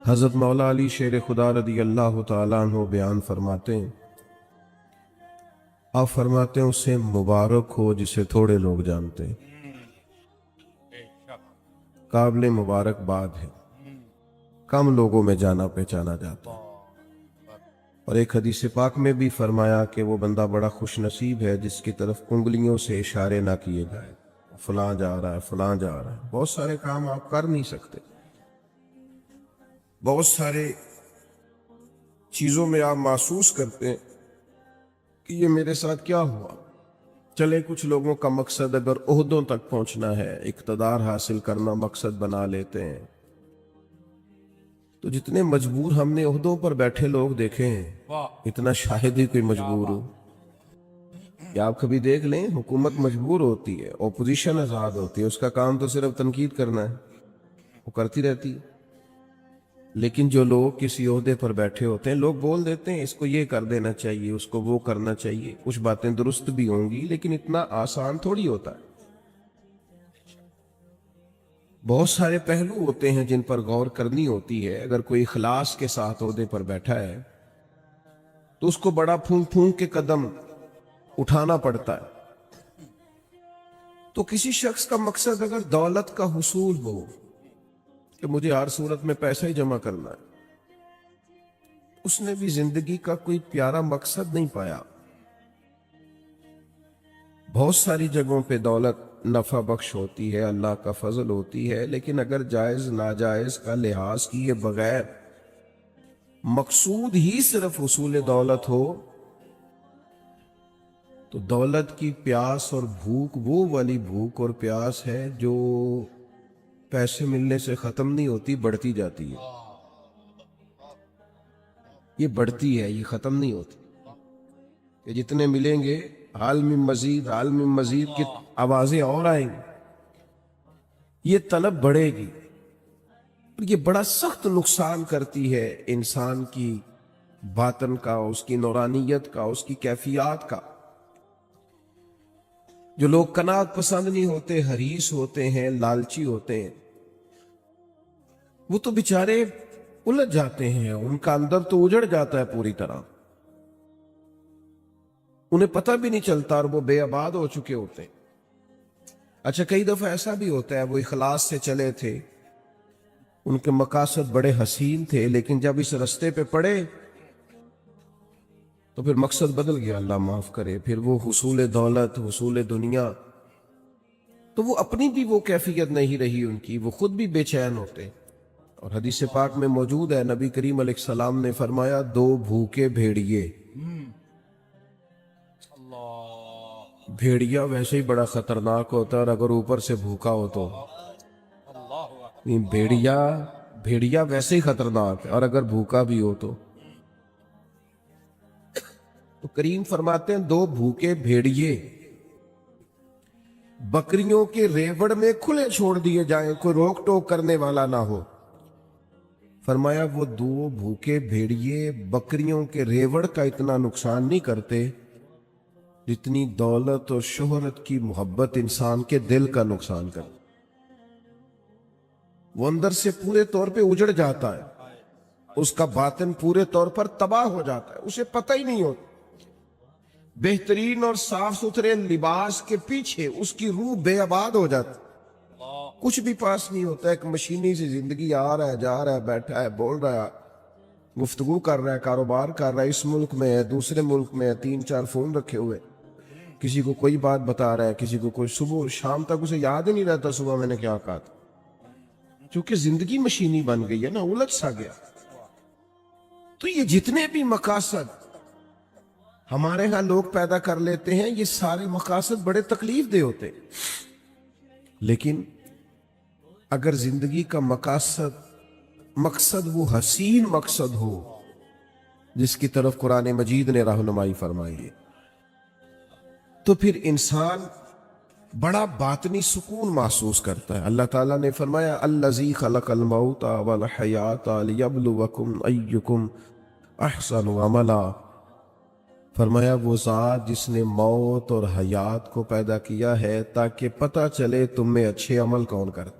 حضرت مولا علی شیر خدا رضی اللہ تعالیٰ عنہ بیان فرماتے ہیں، آپ فرماتے ہیں اسے مبارک ہو جسے تھوڑے لوگ جانتے ہیں، قابل مبارکباد ہے، کم لوگوں میں جانا پہچانا جاتا ہے۔ اور ایک حدیث پاک میں بھی فرمایا کہ وہ بندہ بڑا خوش نصیب ہے جس کی طرف انگلیوں سے اشارے نہ کیے جائے، فلاں جا رہا ہے فلاں جا رہا ہے۔ بہت سارے کام آپ کر نہیں سکتے، بہت سارے چیزوں میں آپ محسوس کرتے ہیں کہ یہ میرے ساتھ کیا ہوا۔ چلے کچھ لوگوں کا مقصد اگر عہدوں تک پہنچنا ہے، اقتدار حاصل کرنا مقصد بنا لیتے ہیں، تو جتنے مجبور ہم نے عہدوں پر بیٹھے لوگ دیکھے ہیں، اتنا شاہد ہی کوئی مجبور ہو۔ یا آپ کبھی دیکھ لیں، حکومت مجبور ہوتی ہے، اپوزیشن آزاد ہوتی ہے، اس کا کام تو صرف تنقید کرنا ہے، وہ کرتی رہتی ہے۔ لیکن جو لوگ کسی عہدے پر بیٹھے ہوتے ہیں، لوگ بول دیتے ہیں اس کو یہ کر دینا چاہیے، اس کو وہ کرنا چاہیے، کچھ باتیں درست بھی ہوں گی لیکن اتنا آسان تھوڑی ہوتا ہے۔ بہت سارے پہلو ہوتے ہیں جن پر غور کرنی ہوتی ہے۔ اگر کوئی اخلاص کے ساتھ عہدے پر بیٹھا ہے تو اس کو بڑا پھونک پھونک کے قدم اٹھانا پڑتا ہے۔ تو کسی شخص کا مقصد اگر دولت کا حصول ہو کہ مجھے ہر صورت میں پیسہ ہی جمع کرنا ہے، اس نے بھی زندگی کا کوئی پیارا مقصد نہیں پایا۔ بہت ساری جگہوں پہ دولت نفع بخش ہوتی ہے، اللہ کا فضل ہوتی ہے، لیکن اگر جائز ناجائز کا لحاظ کیے بغیر مقصود ہی صرف حصول دولت ہو تو دولت کی پیاس اور بھوک وہ والی بھوک اور پیاس ہے جو پیسے ملنے سے ختم نہیں ہوتی، بڑھتی جاتی ہے۔ یہ بڑھتی ہے، یہ ختم نہیں ہوتی کہ جتنے ملیں گے عالم مزید کی آوازیں اور آئیں گی، یہ طلب بڑھے گی۔ یہ بڑا سخت نقصان کرتی ہے انسان کی باطن کا، اس کی نورانیت کا، اس کی کیفیات کا۔ جو لوگ قناعت پسند نہیں ہوتے، حریص ہوتے ہیں، لالچی ہوتے ہیں، وہ تو بیچارے الجھ جاتے ہیں، ان کا اندر تو اجڑ جاتا ہے پوری طرح، انہیں پتہ بھی نہیں چلتا اور وہ بے آباد ہو چکے ہوتے ہیں۔ اچھا، کئی دفعہ ایسا بھی ہوتا ہے وہ اخلاص سے چلے تھے، ان کے مقاصد بڑے حسین تھے، لیکن جب اس رستے پہ پڑے تو پھر مقصد بدل گیا، اللہ معاف کرے، پھر وہ حصول دولت، حصول دنیا، تو وہ اپنی بھی وہ کیفیت نہیں رہی ان کی، وہ خود بھی بے چین ہوتے۔ اور حدیث پاک میں موجود ہے، نبی کریم علیہ السلام نے فرمایا، دو بھوکے بھیڑیے، بھیڑیا ویسے ہی بڑا خطرناک ہوتا ہے، اور اگر اوپر سے بھوکا ہو تو بھیڑیا ویسے ہی خطرناک ہے، اور اگر بھوکا بھی ہو تو کریم فرماتے ہیں دو بھوکے بھیڑیے بکریوں کے ریوڑ میں کھلے چھوڑ دیے جائیں، کوئی روک ٹوک کرنے والا نہ ہو۔ فرمایا وہ دو بھوکے بھیڑیے بکریوں کے ریوڑ کا اتنا نقصان نہیں کرتے جتنی دولت اور شہرت کی محبت انسان کے دل کا نقصان کرتی۔ وہ اندر سے پورے طور پہ اجڑ جاتا ہے، اس کا باطن پورے طور پر تباہ ہو جاتا ہے، اسے پتہ ہی نہیں ہوتا۔ بہترین اور صاف ستھرے لباس کے پیچھے اس کی روح بے آباد ہو جاتی، کچھ بھی پاس نہیں ہوتا، ایک مشینی سی زندگی، آ رہا ہے جا رہا ہے، بیٹھا ہے بول رہا ہے، گفتگو کر رہا ہے، کاروبار کر رہا ہے، اس ملک میں ہے، دوسرے ملک میں ہے، 3-4 فون رکھے ہوئے، کسی کو کوئی بات بتا رہا ہے، کسی کو کوئی، صبح شام تک اسے یاد ہی نہیں رہتا صبح میں نے کیا کہا تھا، کیونکہ زندگی مشینی بن گئی ہے نا، الجھ سا گیا۔ تو یہ جتنے بھی مقاصد ہمارے ہاں لوگ پیدا کر لیتے ہیں، یہ سارے مقاصد بڑے تکلیف دہ ہوتے، لیکن اگر زندگی کا مقصد وہ حسین مقصد ہو جس کی طرف قرآن مجید نے رہنمائی فرمائی ہے، تو پھر انسان بڑا باطنی سکون محسوس کرتا ہے۔ اللہ تعالیٰ نے فرمایا، الذی خلق الموت والحیات لیبلوکم ایکم احسن عملا، فرمایا وہ ذات جس نے موت اور حیات کو پیدا کیا ہے تاکہ پتہ چلے تم میں اچھے عمل کون کرتا ہے۔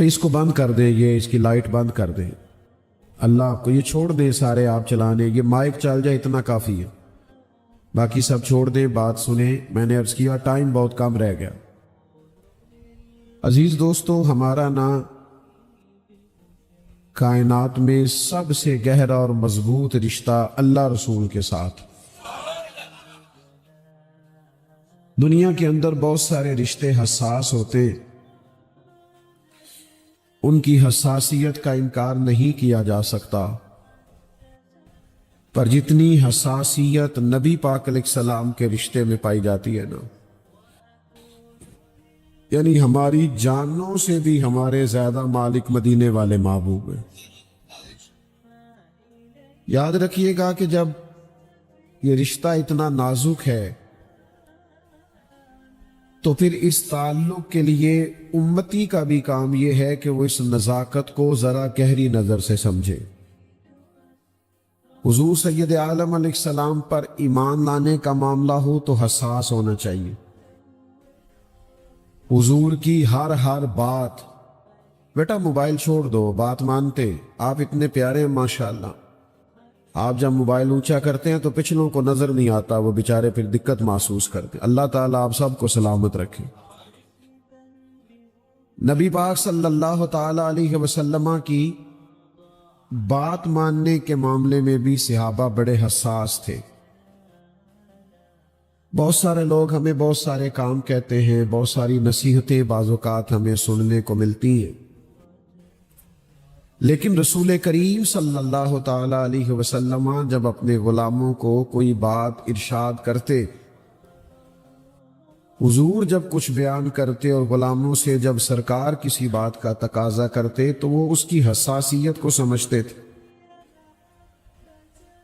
تو اس کو بند کر دیں، یہ اس کی لائٹ بند کر دیں، اللہ آپ کو یہ چھوڑ دیں سارے آپ چلانے، یہ مائک چل جائے اتنا کافی ہے، باقی سب چھوڑ دیں، بات سنیں۔ میں نے عرض کیا ٹائم بہت کم رہ گیا۔ عزیز دوستو، ہمارا نا کائنات میں سب سے گہرا اور مضبوط رشتہ اللہ رسول کے ساتھ۔ دنیا کے اندر بہت سارے رشتے حساس ہوتے، ان کی حساسیت کا انکار نہیں کیا جا سکتا، پر جتنی حساسیت نبی پاک علیہ السلام کے رشتے میں پائی جاتی ہے نا، یعنی ہماری جانوں سے بھی ہمارے زیادہ مالک مدینے والے محبوب ہیں۔ یاد رکھیے گا کہ جب یہ رشتہ اتنا نازک ہے تو پھر اس تعلق کے لیے امتی کا بھی کام یہ ہے کہ وہ اس نزاکت کو ذرا گہری نظر سے سمجھے۔ حضور سید عالم علیہ السلام پر ایمان لانے کا معاملہ ہو تو حساس ہونا چاہیے۔ حضور کی ہر بات، بیٹا موبائل چھوڑ دو، بات مانتے، آپ اتنے پیارے ہیں ماشاءاللہ، آپ جب موبائل اونچا کرتے ہیں تو پچھلوں کو نظر نہیں آتا، وہ بیچارے پھر دقت محسوس کرتے۔ اللہ تعالیٰ آپ سب کو سلامت رکھے۔ نبی پاک صلی اللہ تعالی علیہ وسلم کی بات ماننے کے معاملے میں بھی صحابہ بڑے حساس تھے۔ بہت سارے لوگ ہمیں بہت سارے کام کہتے ہیں، بہت ساری نصیحتیں بعض اوقات ہمیں سننے کو ملتی ہیں، لیکن رسول کریم صلی اللہ تعالی علیہ وسلم جب اپنے غلاموں کو کوئی بات ارشاد کرتے، حضور جب کچھ بیان کرتے اور غلاموں سے جب سرکار کسی بات کا تقاضا کرتے تو وہ اس کی حساسیت کو سمجھتے تھے۔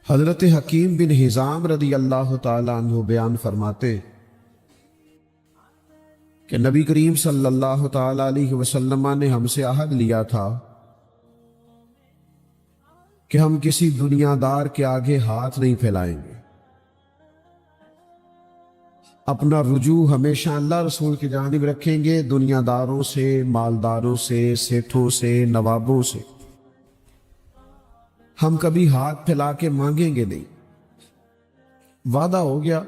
حضرت حکیم بن حزام رضی اللہ تعالی عنہ بیان فرماتے کہ نبی کریم صلی اللہ تعالی علیہ وسلم نے ہم سے عہد لیا تھا کہ ہم کسی دنیا دار کے آگے ہاتھ نہیں پھیلائیں گے، اپنا رجوع ہمیشہ اللہ رسول کی جانب رکھیں گے، دنیا داروں سے، مالداروں سے، سیٹھوں سے، نوابوں سے ہم کبھی ہاتھ پھیلا کے مانگیں گے نہیں۔ وعدہ ہو گیا،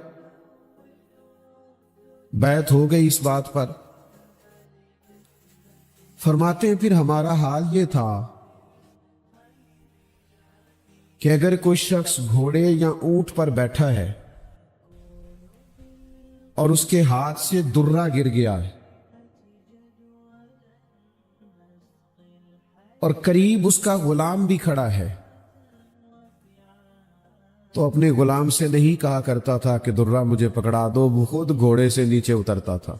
بیعت ہو گئی اس بات پر۔ فرماتے ہیں پھر ہمارا حال یہ تھا کہ اگر کوئی شخص گھوڑے یا اونٹ پر بیٹھا ہے اور اس کے ہاتھ سے درہ گر گیا ہے اور قریب اس کا غلام بھی کھڑا ہے تو اپنے غلام سے نہیں کہا کرتا تھا کہ درہ مجھے پکڑا دو، وہ خود گھوڑے سے نیچے اترتا تھا،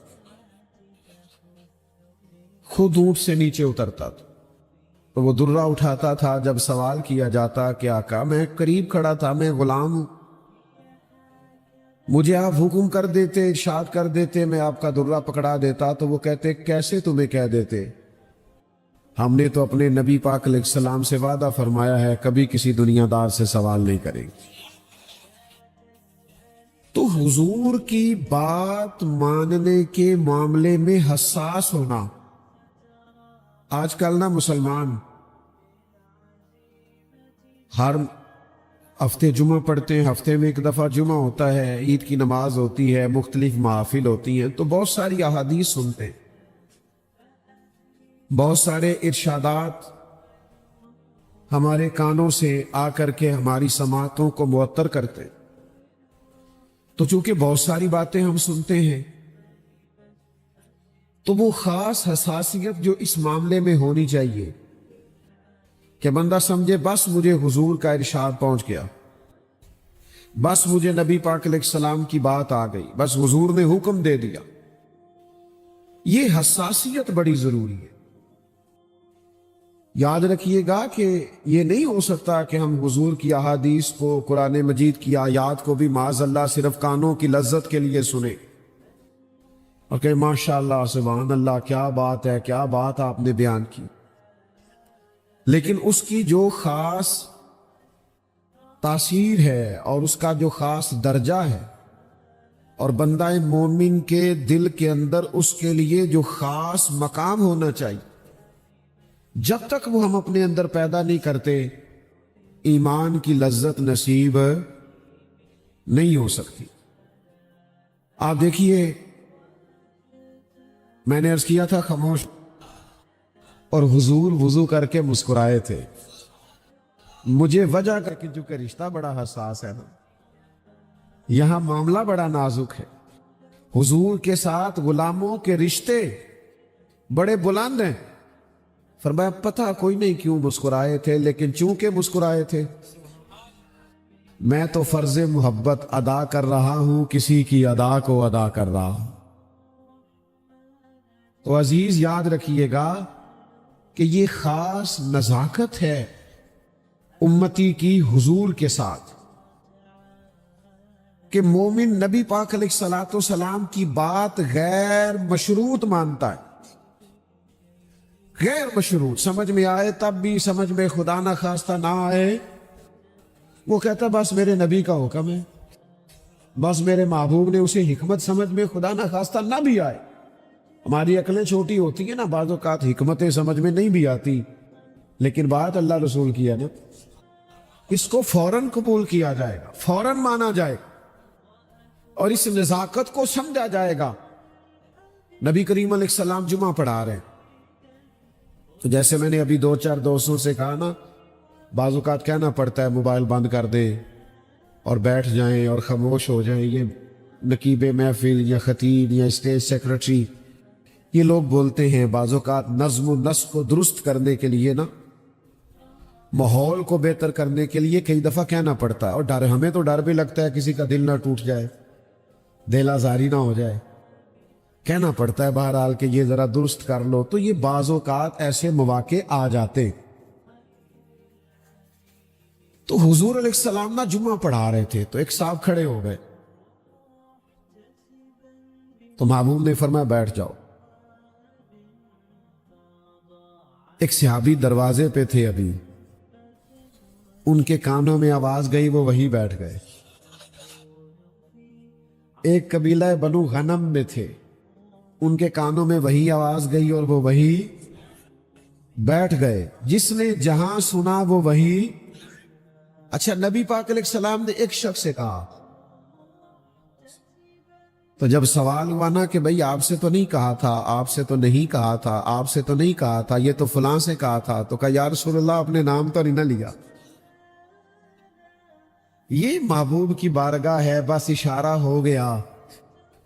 خود اونٹ سے نیچے اترتا تھا، تو وہ درہ اٹھاتا تھا۔ جب سوال کیا جاتا کہ آقا میں قریب کھڑا تھا، میں غلام ہوں، مجھے آپ حکم کر دیتے، ارشاد کر دیتے، میں آپ کا درہ پکڑا دیتا، تو وہ کہتے کیسے تمہیں کہہ دیتے، ہم نے تو اپنے نبی پاک علیہ السلام سے وعدہ فرمایا ہے کبھی کسی دنیا دار سے سوال نہیں کریں گے۔ تو حضور کی بات ماننے کے معاملے میں حساس ہونا۔ آج کل نا مسلمان ہر ہفتے جمعہ پڑھتے ہیں، ہفتے میں ایک دفعہ جمعہ ہوتا ہے، عید کی نماز ہوتی ہے، مختلف محافل ہوتی ہیں، تو بہت ساری احادیث سنتے ہیں، بہت سارے ارشادات ہمارے کانوں سے آ کر کے ہماری سماعتوں کو معطر کرتے ہیں۔ تو چونکہ بہت ساری باتیں ہم سنتے ہیں تو وہ خاص حساسیت جو اس معاملے میں ہونی چاہیے کہ بندہ سمجھے بس مجھے حضور کا ارشاد پہنچ گیا، بس مجھے نبی پاک علیہ السلام کی بات آ گئی، بس حضور نے حکم دے دیا۔ یہ حساسیت بڑی ضروری ہے۔ یاد رکھیے گا کہ یہ نہیں ہو سکتا کہ ہم حضور کی احادیث کو، قرآن مجید کی آیات کو بھی معاذ اللہ صرف کانوں کی لذت کے لیے سنیں اور کہ ماشاءاللہ سبحان اللہ کیا بات ہے، کیا بات آپ نے بیان کی، لیکن اس کی جو خاص تاثیر ہے اور اس کا جو خاص درجہ ہے اور بندہ مومن کے دل کے اندر اس کے لیے جو خاص مقام ہونا چاہیے، جب تک وہ ہم اپنے اندر پیدا نہیں کرتے ایمان کی لذت نصیب نہیں ہو سکتی. آپ دیکھیے میں نے عرض کیا تھا خاموش، اور حضور وضو کر کے مسکرائے تھے. مجھے وجہ کر کے چونکہ رشتہ بڑا حساس ہے نا، یہاں معاملہ بڑا نازک ہے. حضور کے ساتھ غلاموں کے رشتے بڑے بلند ہیں. فرمایا پتہ کوئی نہیں کیوں مسکرائے تھے، لیکن چونکہ مسکرائے تھے میں تو فرض محبت ادا کر رہا ہوں، کسی کی ادا کو ادا کر رہا ہوں. تو عزیز یاد رکھیے گا کہ یہ خاص نزاکت ہے امتی کی حضور کے ساتھ، کہ مومن نبی پاک علیہ الصلوۃ والسلام کی بات غیر مشروط مانتا ہے. غیر مشروط، سمجھ میں آئے تب بھی، سمجھ میں خدا نہ خواستہ نہ آئے وہ کہتا بس میرے نبی کا حکم ہے، بس میرے محبوب نے اسے حکمت سمجھ میں خدا نہ خواستہ نہ بھی آئے. ہماری عقلیں چھوٹی ہوتی ہیں نا، بعض اوقات حکمتیں سمجھ میں نہیں بھی آتی، لیکن بات اللہ رسول کی ہے نا، اس کو فوراً قبول کیا جائے گا، فوراً مانا جائے گا، اور اس نزاکت کو سمجھا جائے گا. نبی کریم علیہ السلام جمعہ پڑھا رہے ہیں، تو جیسے میں نے ابھی 2-4 دوستوں سے کہا نا، بعض اوقات کہنا پڑتا ہے موبائل بند کر دیں اور بیٹھ جائیں اور خاموش ہو جائیں. یہ نقیب محفل یا خطیب یا اسٹیج سیکرٹری یہ لوگ بولتے ہیں بعض اوقات نظم و نسق کو درست کرنے کے لیے نا، ماحول کو بہتر کرنے کے لیے کئی دفعہ کہنا پڑتا ہے. اور ڈر، ہمیں تو ڈر بھی لگتا ہے کسی کا دل نہ ٹوٹ جائے، دل آزاری نہ ہو جائے، کہنا پڑتا ہے بہرحال کہ یہ ذرا درست کر لو. تو یہ بعض اوقات ایسے مواقع آ جاتے. تو حضور علیہ السلام نہ جمعہ پڑھا رہے تھے، تو ایک صاحب کھڑے ہو گئے، تو محبوب نے فرمایا بیٹھ جاؤ. ایک صحابی دروازے پہ تھے، ابھی ان کے کانوں میں آواز گئی، وہ وہیں بیٹھ گئے. ایک قبیلہ بنو غنم میں تھے، ان کے کانوں میں وہی آواز گئی اور وہ وہی بیٹھ گئے. جس نے جہاں سنا وہ وہی. اچھا، نبی پاک علیہ السلام نے ایک شخص سے کہا، تو جب سوال ہوا نا کہ بھئی آپ سے تو نہیں کہا تھا، آپ سے تو نہیں کہا تھا، آپ سے تو نہیں کہا تھا، یہ تو فلاں سے کہا تھا، تو کہا یا رسول اللہ اپنے نام تو نہیں نہ لیا. یہ محبوب کی بارگاہ ہے، بس اشارہ ہو گیا،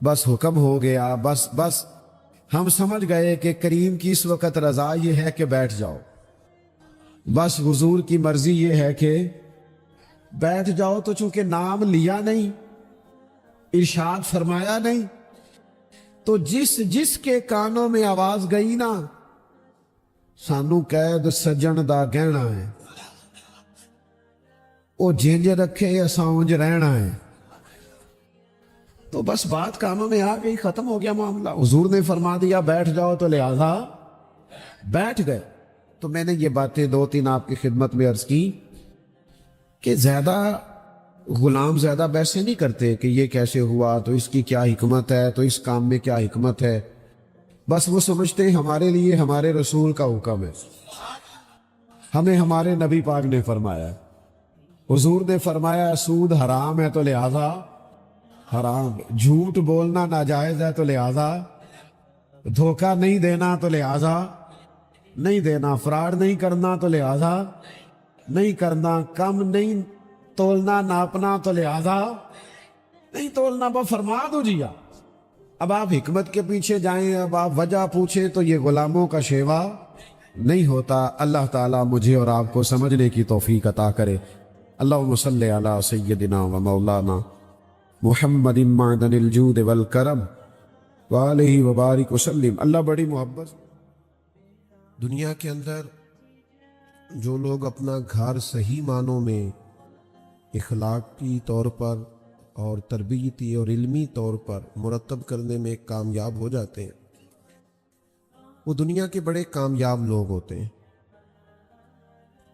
بس حکم ہو گیا، بس ہم سمجھ گئے کہ کریم کی اس وقت رضا یہ ہے کہ بیٹھ جاؤ، بس حضور کی مرضی یہ ہے کہ بیٹھ جاؤ. تو چونکہ نام لیا نہیں، ارشاد فرمایا نہیں، تو جس کے کانوں میں آواز گئی نا، سانو قید سجن دا گہنا ہے، وہ جنج رکھے اساں اونج رہنا ہے. تو بس بات کانوں میں آ گئی، ختم ہو گیا معاملہ. حضور نے فرما دیا بیٹھ جاؤ، تو لہذا بیٹھ گئے. تو میں نے یہ باتیں 2-3 آپ کی خدمت میں عرض کی کہ زیادہ غلام زیادہ بحثیں نہیں کرتے کہ یہ کیسے ہوا، تو اس کی کیا حکمت ہے، تو اس کام میں کیا حکمت ہے. بس وہ سمجھتے ہیں ہمارے لیے ہمارے رسول کا حکم ہے، ہمیں ہمارے نبی پاک نے فرمایا ہے. حضور نے فرمایا سود حرام ہے تو لہذا حرام، جھوٹ بولنا ناجائز ہے تو لہذا، دھوکہ نہیں دینا تو لہذا نہیں دینا، فراڈ نہیں کرنا تو لہذا نہیں کرنا، کم نہیں تولنا ناپنا تو لہذا نہیں تولنا. با فرما دو جی. اب آپ حکمت کے پیچھے جائیں، اب آپ وجہ پوچھیں، تو یہ غلاموں کا شیوا نہیں ہوتا. اللہ تعالیٰ مجھے اور آپ کو سمجھنے کی توفیق عطا کرے. اللہم صلی علی سیدنا و مولانا محمد معدن الجود والکرم وآلہ وبارک وسلم. اللہ بڑی محبت. دنیا کے اندر جو لوگ اپنا گھر صحیح معنوں میں اخلاقی طور پر اور تربیتی اور علمی طور پر مرتب کرنے میں کامیاب ہو جاتے ہیں، وہ دنیا کے بڑے کامیاب لوگ ہوتے ہیں.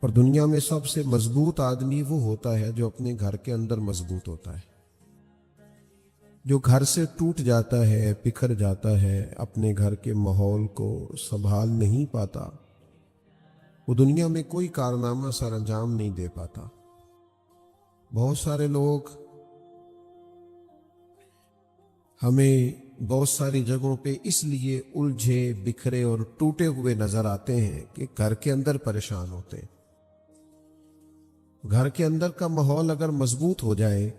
اور دنیا میں سب سے مضبوط آدمی وہ ہوتا ہے جو اپنے گھر کے اندر مضبوط ہوتا ہے. جو گھر سے ٹوٹ جاتا ہے، بکھر جاتا ہے، اپنے گھر کے ماحول کو سنبھال نہیں پاتا، وہ دنیا میں کوئی کارنامہ سر انجام نہیں دے پاتا۔ بہت سارے لوگ ہمیں بہت ساری جگہوں پہ اس لیے الجھے بکھرے اور ٹوٹے ہوئے نظر آتے ہیں کہ گھر کے اندر پریشان ہوتے ہیں۔ گھر کے اندر کا ماحول اگر مضبوط ہو جائے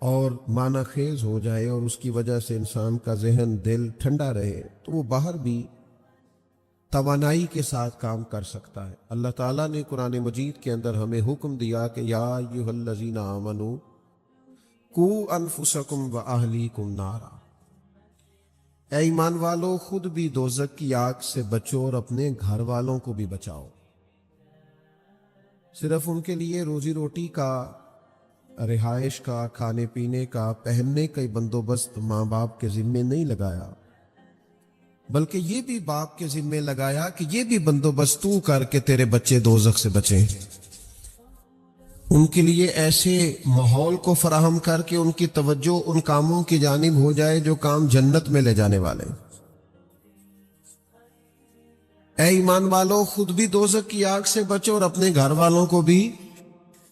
اور معنی خیز ہو جائے اور اس کی وجہ سے انسان کا ذہن دل ٹھنڈا رہے تو وہ باہر بھی توانائی کے ساتھ کام کر سکتا ہے۔ اللہ تعالیٰ نے قرآن مجید کے اندر ہمیں حکم دیا کہ یا ایھا الذین آمنوا قوا انفسکم واہلیکم نارا، اے ایمان والو خود بھی دوزخ کی آگ سے بچو اور اپنے گھر والوں کو بھی بچاؤ۔ صرف ان کے لیے روزی روٹی کا، رہائش کا، کھانے پینے کا، پہننے کا بندوبست ماں باپ کے ذمے نہیں لگایا، بلکہ یہ بھی باپ کے ذمے لگایا کہ یہ بھی بندوبست تو کر کے تیرے بچے دوزخ سے بچیں۔ ان کے لیے ایسے ماحول کو فراہم کر کے ان کی توجہ ان کاموں کی جانب ہو جائے جو کام جنت میں لے جانے والے۔ اے ایمان والو خود بھی دوزخ کی آگ سے بچو اور اپنے گھر والوں کو بھی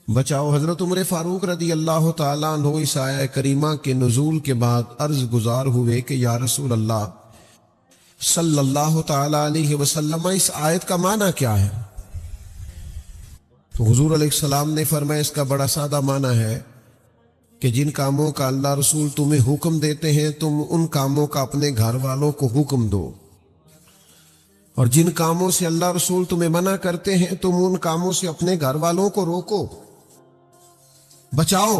بچاؤ۔ حضرت عمر فاروق رضی اللہ تعالیٰ عنہ اس آیہ کریمہ کے نزول کے بعد عرض گزار ہوئے کہ یا رسول اللہ صلی اللہ تعالیٰ علیہ وسلم، اس آیت کا معنی کیا ہے؟ تو حضور علیہ السلام نے فرمایا اس کا بڑا سادہ معنی ہے کہ جن کاموں کا اللہ رسول تمہیں حکم دیتے ہیں تم ان کاموں کا اپنے گھر والوں کو حکم دو، اور جن کاموں سے اللہ رسول تمہیں منع کرتے ہیں تم ان کاموں سے اپنے گھر والوں کو روکو، بچاؤ۔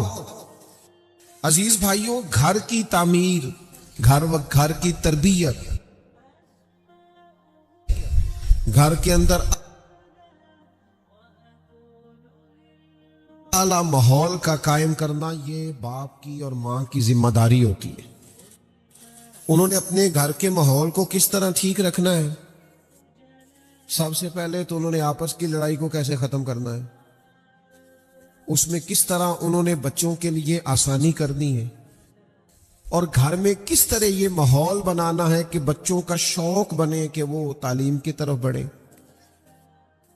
عزیز بھائیوں، گھر کی تعمیر، گھر کی تربیت، گھر کے اندر اعلیٰ ماحول کا قائم کرنا یہ باپ کی اور ماں کی ذمہ داری ہوتی ہے۔ انہوں نے اپنے گھر کے ماحول کو کس طرح ٹھیک رکھنا ہے؟ سب سے پہلے تو انہوں نے آپس کی لڑائی کو کیسے ختم کرنا ہے، اس میں کس طرح انہوں نے بچوں کے لیے آسانی کرنی ہے، اور گھر میں کس طرح یہ ماحول بنانا ہے کہ بچوں کا شوق بنے کہ وہ تعلیم کی طرف بڑھیں،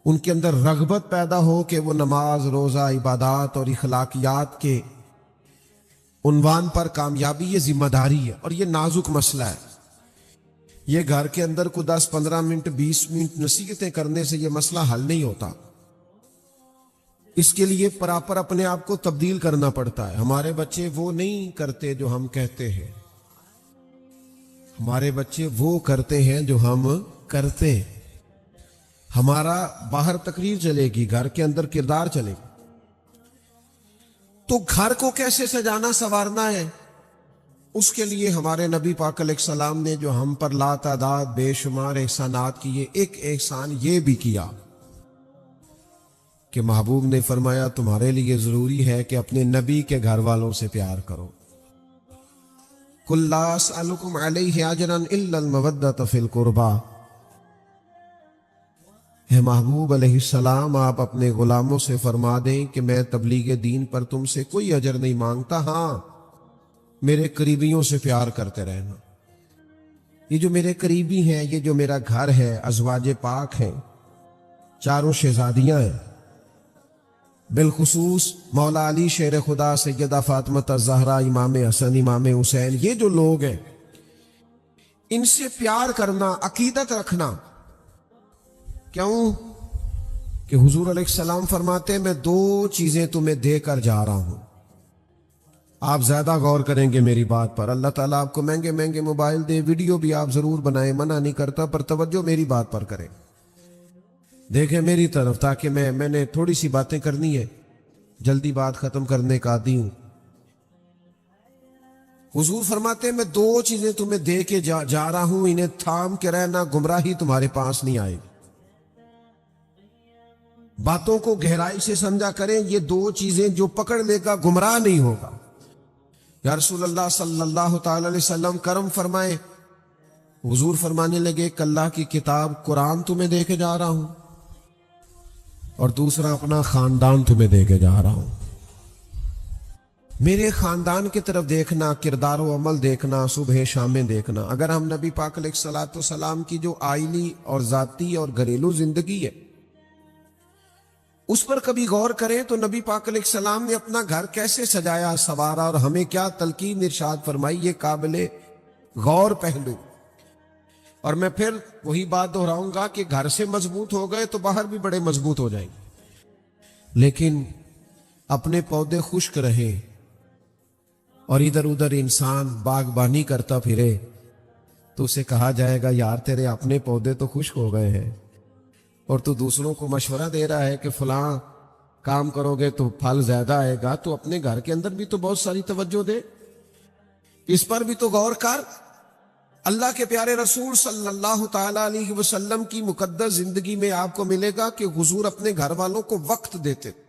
ان کے اندر رغبت پیدا ہو کہ وہ نماز، روزہ، عبادات اور اخلاقیات کے عنوان پر کامیابی، یہ ذمہ داری ہے اور یہ نازک مسئلہ ہے۔ یہ گھر کے اندر کو 10-15 منٹ 20 منٹ نصیحتیں کرنے سے یہ مسئلہ حل نہیں ہوتا، اس کے لیے پراپر اپنے آپ کو تبدیل کرنا پڑتا ہے۔ ہمارے بچے وہ نہیں کرتے جو ہم کہتے ہیں، ہمارے بچے وہ کرتے ہیں جو ہم کرتے ہیں۔ ہمارا باہر تقریر چلے گی، گھر کے اندر کردار چلے گی۔ تو گھر کو کیسے سجانا سنوارنا ہے، اس کے لیے ہمارے نبی پاک علیہ السلام نے جو ہم پر لا تعداد بے شمار احسانات کیے، ایک احسان یہ بھی کیا کہ محبوب نے فرمایا تمہارے لیے ضروری ہے کہ اپنے نبی کے گھر والوں سے پیار کرو۔ قُل لَا أَسْأَلُكُمْ عَلَيْهِ أَجْرًا إِلَّا الْمَوَدَّةَ فِي الْقُرْبَى، اے محبوب علیہ السلام آپ اپنے غلاموں سے فرما دیں کہ میں تبلیغ دین پر تم سے کوئی اجر نہیں مانگتا، ہاں میرے قریبیوں سے پیار کرتے رہنا۔ یہ جو میرے قریبی ہیں، یہ جو میرا گھر ہے، ازواج پاک ہیں، چاروں شہزادیاں ہیں، بالخصوص مولا علی شیر خدا، سیدہ فاطمہ الزہرا، امام حسن، امام حسین، یہ جو لوگ ہیں ان سے پیار کرنا، عقیدت رکھنا۔ کیوں کہ حضور علیہ السلام فرماتے ہیں میں 2 چیزیں تمہیں دے کر جا رہا ہوں، آپ زیادہ غور کریں گے میری بات پر۔ اللہ تعالیٰ آپ کو مہنگے مہنگے موبائل دے، ویڈیو بھی آپ ضرور بنائیں، منع نہیں کرتا، پر توجہ میری بات پر کریں، دیکھیں میری طرف، تاکہ میں نے تھوڑی سی باتیں کرنی ہے، جلدی بات ختم کرنے کا عادی ہوں۔ حضور فرماتے ہیں میں 2 چیزیں تمہیں دے کے جا رہا ہوں، انہیں تھام کے رہنا، گمراہی تمہارے پاس نہیں آئے گی۔ باتوں کو گہرائی سے سمجھا کریں، یہ 2 چیزیں جو پکڑ لے گا گمراہ نہیں ہوگا۔ یا رسول اللہ صلی اللہ تعالی علیہ وسلم کرم فرمائے۔ حضور فرمانے لگے کہ اللہ کی کتاب قرآن تمہیں دے کے جا رہا ہوں، اور دوسرا اپنا خاندان تمہیں دے کے جا رہا ہوں۔ میرے خاندان کی طرف دیکھنا، کردار و عمل دیکھنا، صبح شامیں دیکھنا. اگر ہم نبی پاک علیہ الصلوۃ والسلام کی جو آئلی اور ذاتی اور گھریلو زندگی ہے اس پر کبھی غور کریں تو نبی پاک علیہ السلام نے اپنا گھر کیسے سجایا سوارا اور ہمیں کیا تلقین ارشاد فرمائی، یہ قابل غور پہلو. اور میں پھر وہی بات دہراؤں گا کہ گھر سے مضبوط ہو گئے تو باہر بھی بڑے مضبوط ہو جائیں گے، لیکن اپنے پودے خشک رہے اور ادھر ادھر انسان باغبانی کرتا پھرے تو اسے کہا جائے گا یار تیرے اپنے پودے تو خشک ہو گئے ہیں اور تو دوسروں کو مشورہ دے رہا ہے کہ فلاں کام کرو گے تو پھل زیادہ آئے گا. تو اپنے گھر کے اندر بھی تو بہت ساری توجہ دے، اس پر بھی تو غور کر. اللہ کے پیارے رسول صلی اللہ تعالی علیہ وسلم کی مقدس زندگی میں آپ کو ملے گا کہ حضور اپنے گھر والوں کو وقت دیتے تھے.